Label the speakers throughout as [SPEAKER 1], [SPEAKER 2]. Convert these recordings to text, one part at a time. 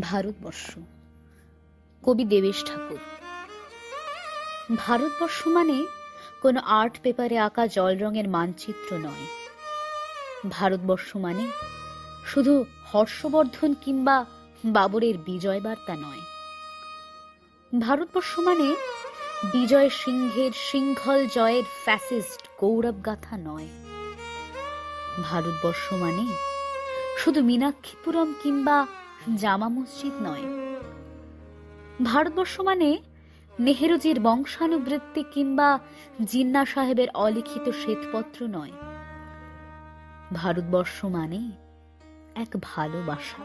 [SPEAKER 1] ভারতবর্ষ, কবি দেবেশ ঠাকুর। ভারতবর্ষ মানে কোনো আর্ট পেপারে আঁকা জল রঙের মানচিত্র নয়। ভারতবর্ষ মানে শুধু হর্ষবর্ধন কিংবা বাবরের বিজয় বার্তা নয়। ভারতবর্ষ মানে বিজয় সিংহের সিংহল জয়ের ফ্যাসিস্ট গৌরব গাথা নয়। ভারতবর্ষ মানে শুধু মীনাক্ষীপুরম কিংবা জামা মসজিদ নয়। ভারতবর্ষ মানে নেহেরুজির বংশানুবৃত্তি কিংবা জিন্না সাহেবের অলিখিত শ্বেতপত্র নয়। ভারতবর্ষ মানে এক ভালোবাসা,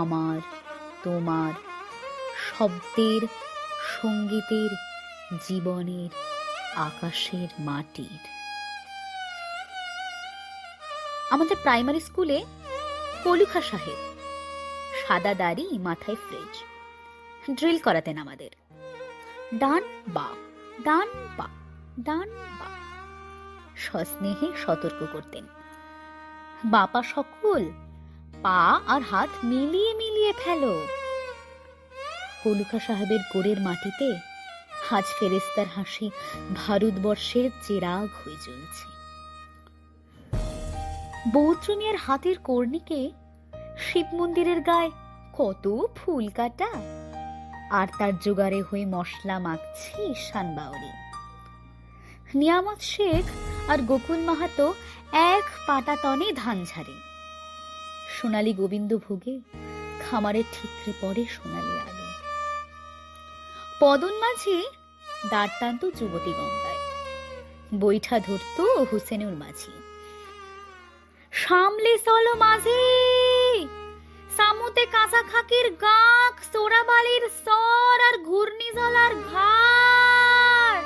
[SPEAKER 1] আমার, তোমার, শব্দের, সঙ্গীতের, জীবনের, আকাশের, মাটির। আমাদের প্রাইমারি স্কুলে কলুখা সাহেব সাদা দাড়ি, মাথায় ফ্রেজ, ড্রিল করাতেন আমাদের। ডান বা, ডান বা, ডান বা, সস্নেহে সতর্ক করতেন। বাপা সকল পা আর হাত মিলিয়ে মিলিয়ে ফেলো। কলুখা সাহেবের গোড়ের মাটিতে আজ ফেরেস্তার হাসি ভারতবর্ষের চেরাগ হয়ে জ্বলছে। বৌদ্ধ মিয়ার হাতের কর্ণিকে শিব মন্দিরের গায়ে কত ফুল কাটা, আর তার জোগাড়ে হয়ে মশলা মাখছি ঈশান বাউরি। নিয়ামত শেখ আর গোকুল মাহাতো এক পাটাতনে ধান ঝাড়ে। সোনালী গোবিন্দ ভোগে খামারে ঠিকরে পড়ে সোনালী আলো। পদন মাঝি দাঁড় টানত যুবতী গঙ্গায়, বৈঠা ধরত হুসেনুর মাঝি। সামলে চলো মাঝি, সামুতে কাঁচা খাকির গাঁক, সোরাবালির সর আর ঘূর্ণিঝলার ঘাট।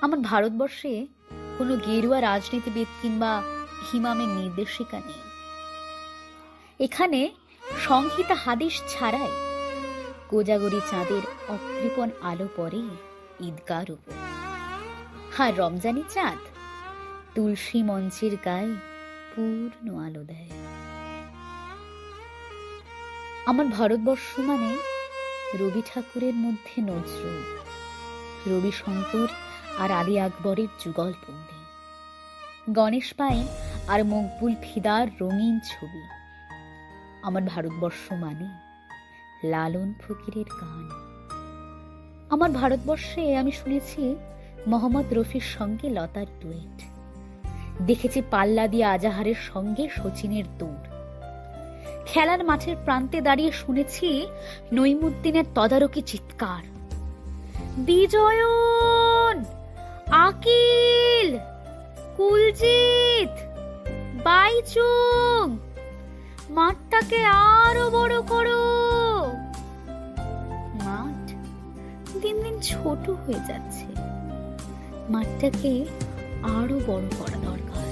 [SPEAKER 1] আমার ভারতবর্ষে কোনো গেরুয়া রাজনীতিবিদ কিংবা ইমামের নির্দেশিকা নেই। এখানে সংহিতা হাদিস ছাড়াই কোজাগরি চাঁদের অকৃপণ আলো পড়ে ঈদগার উপর, আর রমজানি চাঁদ তুলসী মঞ্চের গায়ে পূর্ণ আলো দেয়। আমার ভারতবর্ষ মানে রবি ঠাকুরের মধ্যে নজরুল, রবি শঙ্কর আর আলী আকবরের যুগল পঙ্ক্তি, গণেশ পাইন আর মকবুল ফিদার রঙিন ছবি। আমার ভারতবর্ষ মানে লালন ফকিরের গান। আমার ভারতবর্ষে আমি শুনেছি মোহাম্মদ রফির সঙ্গে লতার ডুয়েট, দেখেছি পাল্লা দিয়ে আজাহারের সঙ্গে শচীনের দৌড়। খেলার মাঠের প্রান্তে দাঁড়িয়ে শুনেছি নইমুদ্দিনের তদারকি চিৎকার, বিজয়ন, আকিল, কুলজিৎ, বাইচুং, মাঠটাকে আরো বড় করো। মাঠ দিন দিন ছোট হয়ে যাচ্ছে, মাঠটাকে আরো বড় করা দরকার।